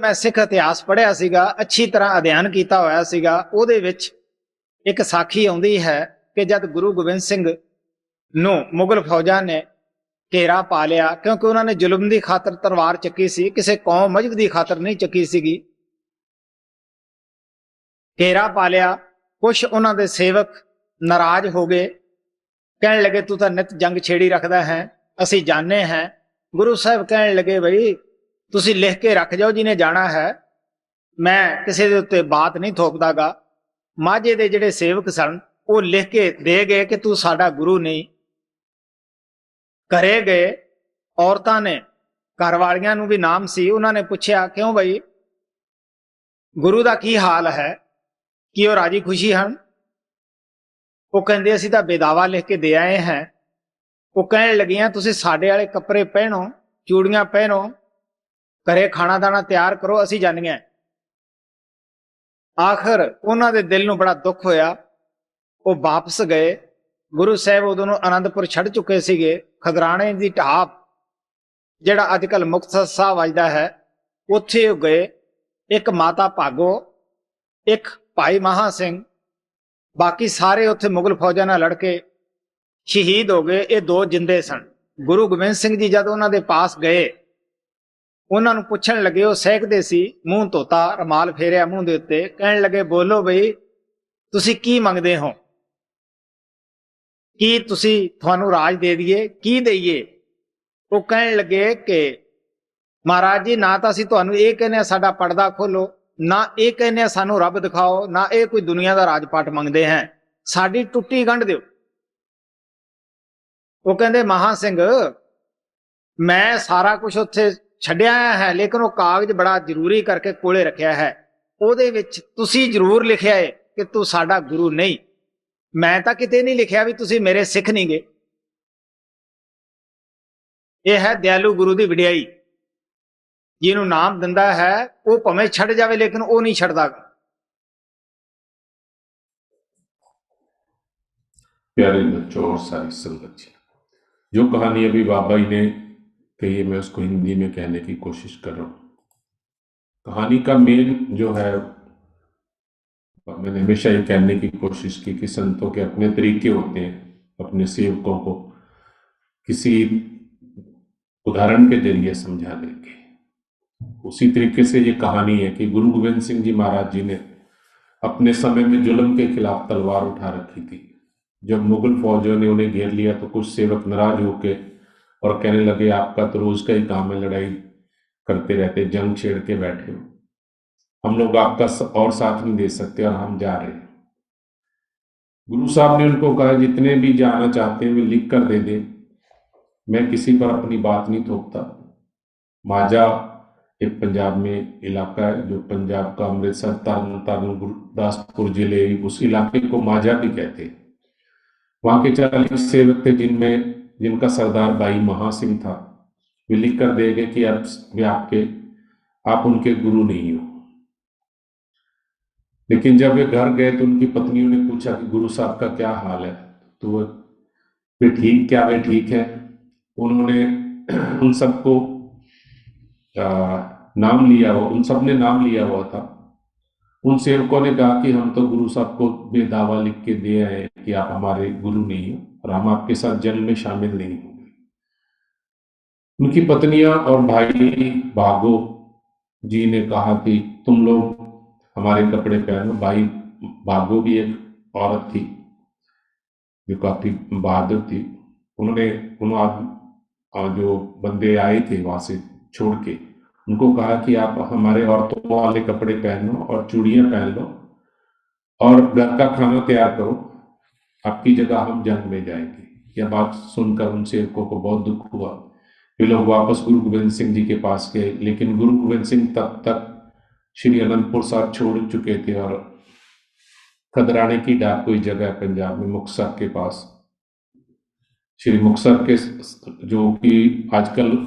मैं सिख इतिहास पढ़िया सीगा, अच्छी तरह अध्ययन किया होया सीगा। ਉਹਦੇ ਵਿੱਚ एक साखी आउंदी है कि जब गुरु गोबिंद सिंह ਨੂੰ मुगल फौजा ने घेरा पा लिया, क्योंकि उन्होंने जुल्म की खातर तलवार चुकी सी, किसी कौम मजहब की खातर नहीं चुकी सीगी। घेरा पा लिया, कुछ उन्होंने सेवक नाराज हो गए, कहने लगे तू तो नित जंग छेड़ी रखता है, असी जाने हैं। गुरु साहब कहने लगे बई तुसी लिख के रख जाओ जिन्हें जाना है, मैं किसी के उत्ते बात नहीं थोपदागा। माझे दे जिहड़े सेवक सन वो लिख के दे गए कि तू साडा गुरु नहीं। घरे गए, औरतां ने घर वालियां नूं भी नाम सी, उन्होंने पूछया क्यों बई गुरु का की हाल है, कि वो राजी खुशी हैं? वो कहंदे असीं तां बेदावा लिख के दे आए हैं। वो कहने लगियां तुसीं साडे वाले कपड़े पहनो, चूड़ियां पहनो, घरे खाना दाना तैयार करो, असी जानिए। आखिर उन्होंने दे दिल नूं बड़ा दुख होया, वो वापस गए। गुरु साहब उदों आनंदपुर छड़ चुके सीगे। खदराणे की ढाब जिहड़ा अजकल मुक्तसर साहब वजदा है, उत्थे गए। एक माता भागो, एक भाई महा सिंह, बाकी सारे उत्थे मुगल फौजा नाल लड़के शहीद हो गए। ये दो जिंदे सन। गुरु गोबिंद सिंह जी जब उन्होंने दे पास गए, उन्होंने पूछण लगे, वो सहकदे सी, मूँह धोता, रमाल फेरिया मूँह दे उत्ते, कहण लगे बोलो बई तुसी की मंगदे हो, की तुसी तुहानू राज दे दिए, की दईए? वो कहण लगे कि महाराज जी ना तो असीं तुहानू ये कहने साडा पर्दा खोलो, ना ये कहने सानू रब दिखाओ, ना ये कोई दुनिया का राजपाट मंगते हैं, साडी टुट्टी गंढ दिओ। वो कहंदे महा सिंह मैं सारा कुछ उत्थे छड्डिया है, लेकिन वो कागज बड़ा जरूरी करके कोले रखिया है, ਉਹਦੇ ਵਿੱਚ ਤੁਸੀਂ जरूर लिखिया है कि तू साडा गुरु नहीं। मैं तो किते नहीं लिखिया भी तुसी मेरे सिख नहीं गए। यह है दयालु गुरु की वडियाई। जिन्हों नाम दिंदा है वो भावें छड़ जावे, लेकिन वो नहीं छड़दा। प्यारे बच्चों और सारी संगत जी, जो कहानी अभी बाबा जी ने कही है, मैं उसको हिंदी में कहने की कोशिश कर रहा हूँ। कहानी का मेन जो है, मैंने हमेशा ये कहने की कोशिश की कि संतों के अपने तरीके होते हैं अपने सेवकों को किसी उदाहरण के जरिए समझाने के। उसी तरीके से ये कहानी है कि गुरु गोबिंद सिंह जी महाराज जी ने अपने समय में जुल्म के खिलाफ तलवार उठा रखी थी। जब मुगल फौजियों ने उन्हें घेर लिया तो कुछ सेवक नाराज होके और कहने लगे आपका तो रोज का ही काम है, लड़ाई करते रहते, जंग छेड़ के बैठे हो, हम लोग आपका और साथ नहीं दे सकते और हम जा रहे हैं। गुरु साहब ने उनको कहा जितने भी जाना चाहते हैं वे लिख कर दे दे, मैं किसी पर अपनी बात नहीं थोपता। माजा एक पंजाब में इलाका है, जो पंजाब का अमृतसर तरन गुरदासपुर जिले, उस इलाके को माजा भी कहते हैं। वहां के 40 सेवक थे जिनका सरदार भाई महा सिंह था। वे लिख कर दे गए कि अब वे आप उनके गुरु नहीं हो। लेकिन जब वे घर गए तो उनकी पत्नियों ने पूछा कि गुरु साहब का क्या हाल है, तो वे ठीक है। उन्होंने उन सबको नाम लिया हुआ, उन सब ने नाम लिया हुआ था। उन सेवकों ने कहा कि हम तो गुरु साहब को बेदावा लिख के दे आए कि आप हमारे गुरु नहीं हो और हम आपके साथ जंग में शामिल नहीं होंगे। उनकी पत्नियां और भाई भागो जी ने कहा कि तुम लोग हमारे कपड़े पहनो। भाई भागो भी एक औरत थी जो काफी बहादुर थी। उन्होंने जो बंदे आए थे वहां से छोड़ के उनको कहा कि आप हमारे औरतों वाले कपड़े पहनो और चूड़ियां पहन लो और घर का खाना तैयार करो, आपकी जगह हम जंग में जाएंगे। यह बात सुनकर उन सेवकों को बहुत दुख हुआ। वे लोग वापस गुरु गोबिंद सिंह जी के पास गए, लेकिन गुरु गोबिंद सिंह तब तक श्री अनंदपुर साहब छोड़ चुके थे और खदराने की डाक कोई जगह है पंजाब में मुक्तसर के पास, श्री मुक्तसर के, जो कि आजकल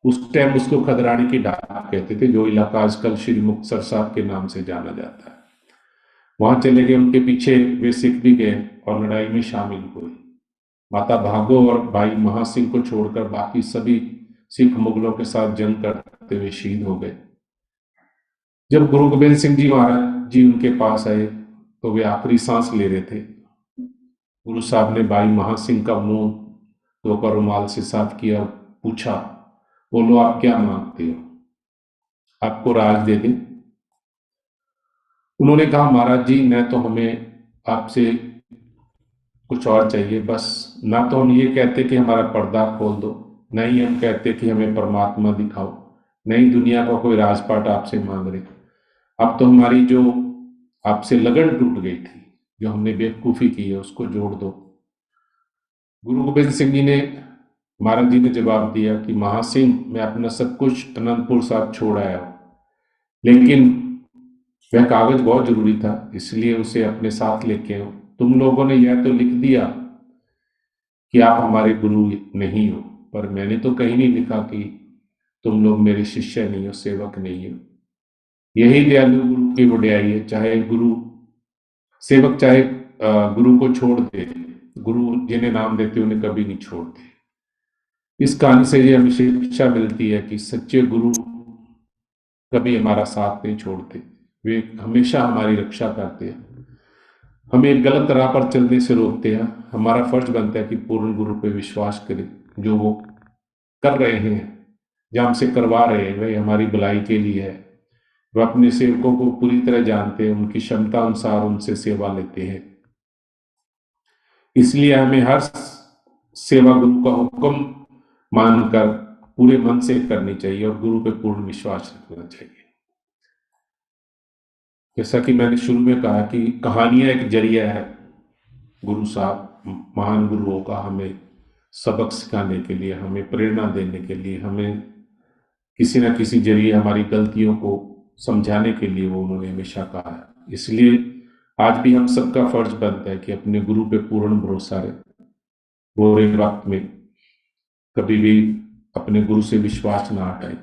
उस टाइम उसको खदराने की डाक कहते थे, जो इलाका आजकल श्री मुक्तसर साहब के नाम से जाना जाता है। वहां चले गए, उनके पीछे वे सिख भी गए और लड़ाई में शामिल हुए। माता भागो और भाई महा सिंह को छोड़कर बाकी सभी सिख मुगलों के साथ जंग करते हुए शहीद हो गए। जब गुरु गोबिंद सिंह जी महाराज जी उनके पास आए तो वे आखिरी सांस ले रहे थे। गुरु साहब ने भाई महासिंह का मुंह धोकर रुमाल से साफ किया और पूछा, बोलो आप क्या मांगते हो, आपको राज दे दें? उन्होंने कहा, महाराज जी न तो हमें आपसे कुछ और चाहिए, बस ना तो हम ये कहते कि हमारा पर्दा खोल दो, नहीं हम कहते कि हमें परमात्मा दिखाओ, नहीं दुनिया का कोई राजपाट आपसे मांग रहे। अब तो हमारी जो आपसे लगन टूट गई थी, जो हमने बेवकूफ़ी की है, उसको जोड़ दो। गुरु गोबिंद सिंह जी ने, महाराज जी ने जवाब दिया कि महासिंह, मैं अपना सब कुछ अनंतपुर साहब छोड़ आया हूँ, लेकिन वह कागज बहुत जरूरी था, इसलिए उसे अपने साथ लेके आऊं। तुम लोगों ने यह तो लिख दिया कि आप हमारे गुरु नहीं हो, पर मैंने तो कहीं नहीं लिखा कि तुम लोग मेरे शिष्य नहीं हो, सेवक नहीं हो। यही दयालु गुरु की वड्याई है। चाहे गुरु सेवक चाहे गुरु को छोड़ दे, गुरु जिन्हें नाम देते उन्हें कभी नहीं छोड़ते। इस कहानी से ये हमें शिक्षा मिलती है कि सच्चे गुरु कभी हमारा साथ नहीं छोड़ते, वे हमेशा हमारी रक्षा करते हैं, हमें गलत राह पर चलने से रोकते हैं। हमारा फर्ज बनता है कि पूर्ण गुरु पे विश्वास करें, जो वो कर रहे हैं, जो हमसे करवा रहे हैं, वह हमारी भलाई के लिए है। वह अपने सेवकों को पूरी तरह जानते हैं, उनकी क्षमता अनुसार उनसे सेवा लेते हैं। इसलिए हमें हर सेवा गुरु का हुक्म मानकर पूरे मन से करनी चाहिए और गुरु पे पूर्ण विश्वास रखना चाहिए। जैसा कि मैंने शुरू में कहा कि कहानियां एक जरिया है गुरु साहब महान गुरुओं का हमें सबक सिखाने के लिए, हमें प्रेरणा देने के लिए, हमें किसी न किसी जरिए हमारी गलतियों को समझाने के लिए वो उन्होंने हमेशा कहा है। इसलिए आज भी हम सबका फर्ज बनता है कि अपने गुरु पे पूर्ण भरोसा रहे, बुरे वक्त में कभी भी अपने गुरु से विश्वास ना हटाए।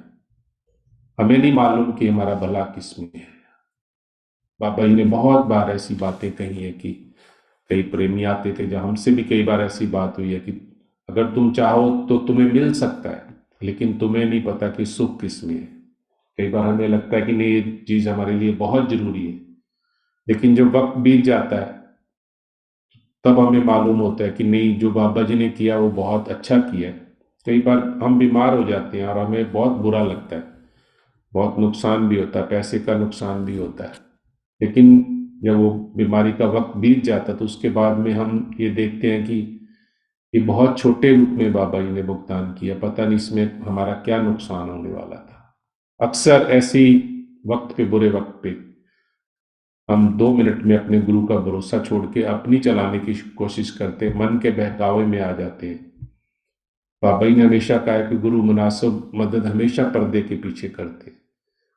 हमें नहीं मालूम कि हमारा भला किसमें है। बाबा जी ने बहुत बार ऐसी बातें कही है कि कई प्रेमी आते थे, जब हमसे भी कई बार ऐसी बात हुई है कि अगर तुम चाहो तो तुम्हें मिल सकता है, लेकिन तुम्हें नहीं पता कि सुख किसमें है। कई बार हमें लगता है कि नहीं, ये चीज हमारे लिए बहुत जरूरी है, लेकिन जब वक्त बीत जाता है तब हमें मालूम होता है कि नहीं, जो बाबा जी ने किया वो बहुत अच्छा किया है। कई बार हम बीमार हो जाते हैं और हमें बहुत बुरा लगता है, बहुत नुकसान भी होता है, पैसे का नुकसान भी होता है, लेकिन जब वो बीमारी का वक्त बीत जाता है तो उसके बाद में हम ये देखते हैं कि ये बहुत छोटे रूप में बाबा जी ने भुगतान किया, पता नहीं इसमें हमारा क्या नुकसान होने वाला था। अक्सर ऐसी वक्त पे, बुरे वक्त पे हम 2 मिनट में अपने गुरु का भरोसा छोड़ के अपनी चलाने की कोशिश करते, मन के बहकावे में आ जाते हैं। बाबा जी ने हमेशा कहा है कि गुरु मुनासिब मदद हमेशा पर्दे के पीछे करते।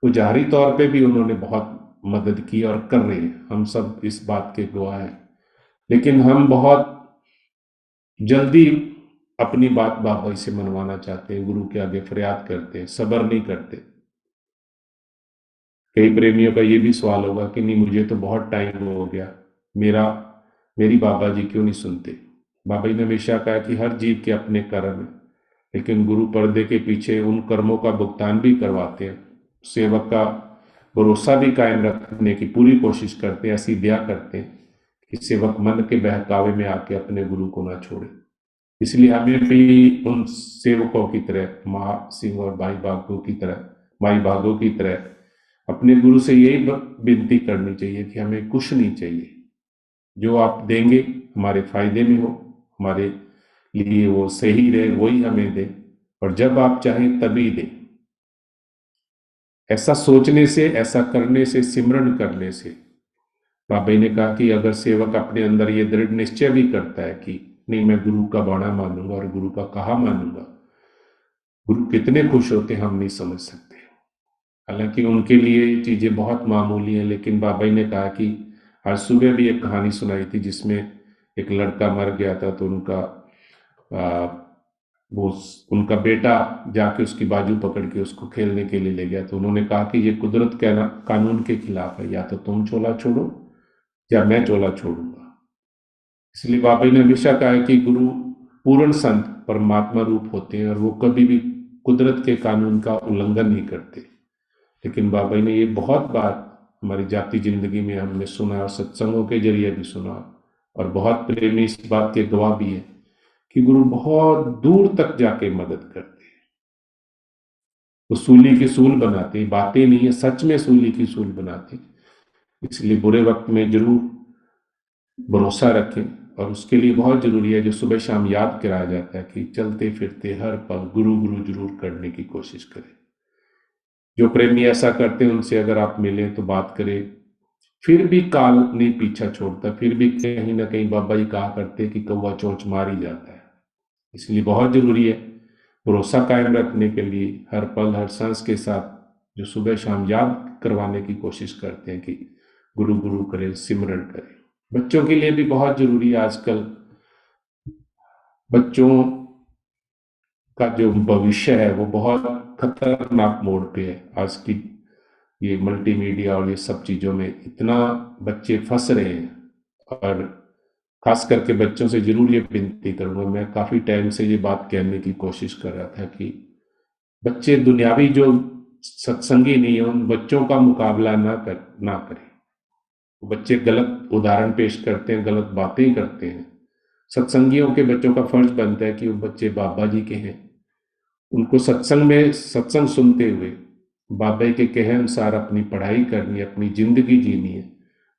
वो जाहिरी तौर पे भी उन्होंने बहुत मदद की और कर रहे हैं, हम सब इस बात के गवाह हैं, लेकिन हम बहुत जल्दी अपनी बात बाबा जी से मनवाना चाहते हैं, गुरु के आगे फरियाद करते हैं, सब्र नहीं करते। कई प्रेमियों का ये भी सवाल होगा कि नहीं, मुझे तो बहुत टाइम हो गया, मेरी बाबा जी क्यों नहीं सुनते? बाबा जी ने हमेशा कहा कि हर जीव के अपने कर्म है, लेकिन गुरु पर्दे के पीछे उन कर्मों का भुगतान भी करवाते हैं। सेवक का भरोसा भी कायम रखने की पूरी कोशिश करते हैं, ऐसी दया करते हैं कि सेवक मन के बहकावे में आके अपने गुरु को ना छोड़े। इसलिए हमें भी उन सेवकों की तरह, माँ सिंह और भाई भागो की तरह, माई भागो की तरह अपने गुरु से यही विनती करनी चाहिए कि हमें कुछ नहीं चाहिए, जो आप देंगे हमारे फायदे में हो, हमारे लिए वो सही रहे, वही हमें दे, और जब आप चाहें तभी दें। ऐसा सोचने से, ऐसा करने से, सिमरन करने से, बाबा जी ने कहा कि अगर सेवक अपने अंदर ये दृढ़ निश्चय भी करता है कि नहीं, मैं गुरु का बाणा मानूंगा और गुरु का कहा मानूंगा, गुरु कितने खुश होते हम नहीं समझ सकते। हालांकि उनके लिए ये चीजें बहुत मामूली हैं, लेकिन बाबा जी ने कहा कि आज सुबह भी एक कहानी सुनाई थी जिसमें एक लड़का मर गया था, तो वो उनका बेटा जाके उसकी बाजू पकड़ के उसको खेलने के लिए ले गया। तो उन्होंने कहा कि ये कुदरत के कानून के खिलाफ है, या तो तुम चोला छोड़ो या मैं चोला छोड़ूंगा। इसलिए बाबा जी ने हमेशा कहा है कि गुरु पूर्ण संत परमात्मा रूप होते हैं और वो कभी भी कुदरत के कानून का उल्लंघन नहीं करते। लेकिन बाबा जी ने ये बहुत बार हमारी जाति जिंदगी में हमने सुना और सत्संगों के जरिए भी सुना, और बहुत प्रेमी इस बात के गवाह भी है कि गुरु बहुत दूर तक जाके मदद करते हैं। वो सूली की सूल बनाते, बातें नहीं है, सच में सूली की सूल बनाते। इसलिए बुरे वक्त में जरूर भरोसा रखें, और उसके लिए बहुत जरूरी है जो सुबह शाम याद कराया जाता है कि चलते फिरते हर पल गुरु गुरु जरूर करने की कोशिश करें। जो प्रेमी ऐसा करते हैं उनसे अगर आप मिलें तो बात करें। फिर भी काल नहीं पीछा छोड़ता, फिर भी कहीं ना कहीं बाबा जी कहा करते कि कौवा चोंच मार ही जाता है। इसलिए बहुत जरूरी है भरोसा कायम रखने के लिए हर पल हर सांस के साथ जो सुबह शाम याद करवाने की कोशिश करते हैं कि गुरु गुरु करें, सिमरन करें। बच्चों के लिए भी बहुत जरूरी है। आजकल बच्चों का जो भविष्य है वो बहुत खतरनाक मोड़ पे है। आज की ये मल्टीमीडिया और ये सब चीजों में इतना बच्चे फंस रहे हैं, और खास करके बच्चों से जरूर ये विनती करूंगा, मैं काफी टाइम से ये बात कहने की कोशिश कर रहा था कि बच्चे दुनियावी जो सत्संगी नहीं है उन बच्चों का मुकाबला ना करें। बच्चे गलत उदाहरण पेश करते हैं, गलत बातें करते हैं। सत्संगियों के बच्चों का फर्ज बनता है कि वो बच्चे बाबा जी के हैं, उनको सत्संग में सत्संग सुनते हुए बाबा के कहे अनुसार अपनी पढ़ाई करनी है, अपनी जिंदगी जीनी है।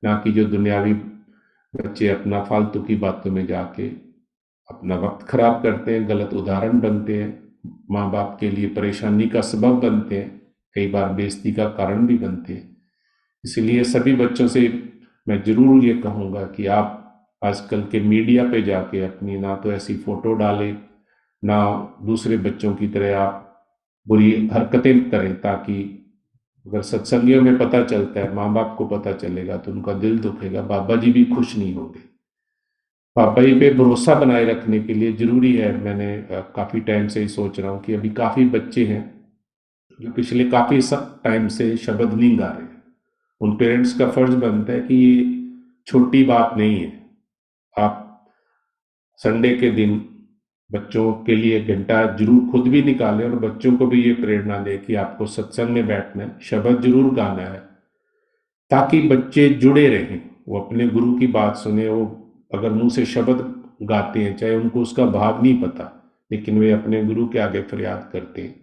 ना कि जो दुनियावी बच्चे अपना फालतू की बातों में जाके अपना वक्त खराब करते हैं, गलत उदाहरण बनते हैं, माँ बाप के लिए परेशानी का सबब बनते हैं, कई बार बेइज्जती का कारण भी बनते हैं। इसलिए सभी बच्चों से मैं जरूर ये कहूँगा कि आप आजकल के मीडिया पे जाके अपनी ना तो ऐसी फोटो डालें, ना दूसरे बच्चों की तरह आप बुरी हरकतें करें, ताकि अगर सत्संगियों में पता चलता है, माँ बाप को पता चलेगा तो उनका दिल दुखेगा, बाबा जी भी खुश नहीं होंगे। बाबा जी पे भरोसा बनाए रखने के लिए जरूरी है, मैंने काफी टाइम से ही सोच रहा हूँ कि अभी काफी बच्चे हैं जो पिछले काफी टाइम से शब्द नहीं गा रहे। उन पेरेंट्स का फर्ज बनता है कि ये छोटी बात नहीं है। आप संडे के दिन बच्चों के लिए एक घंटा जरूर खुद भी निकालें और बच्चों को भी ये प्रेरणा दें कि आपको सत्संग में बैठना है, शब्द जरूर गाना है, ताकि बच्चे जुड़े रहें, वो अपने गुरु की बात सुने। वो अगर मुंह से शब्द गाते हैं, चाहे उनको उसका भाव नहीं पता, लेकिन वे अपने गुरु के आगे फरियाद करते हैं,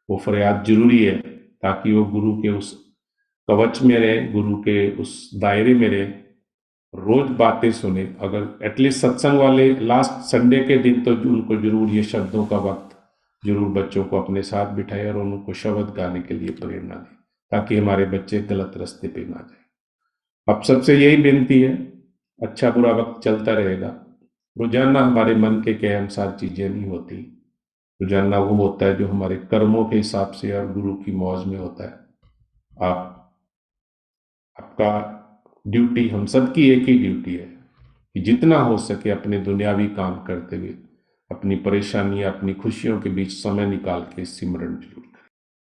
वो फरियाद जरूरी है ताकि वो गुरु के उस कवच में रहे, गुरु के उस दायरे में रहे, रोज बातें सुने। अगर एटलीस्ट सत्संग वाले लास्ट संडे के दिन तो उनको जरूर ये शब्दों का वक्त जरूर बच्चों को अपने साथ बिठाए और उनको शब्द गाने के लिए प्रेरणा दें, ताकि हमारे बच्चे गलत रास्ते पे ना जाए। अब सबसे यही विनती है, अच्छा बुरा वक्त चलता रहेगा, रोजाना हमारे मन के कहे अनुसार चीजें नहीं होती। रोजाना वो होता है जो हमारे कर्मों के हिसाब से और गुरु की मौज में होता है। आपका ड्यूटी, हम सबकी एक ही ड्यूटी है कि जितना हो सके अपने दुनियावी काम करते हुए अपनी परेशानियां अपनी खुशियों के बीच समय निकाल के सिमरन जरूर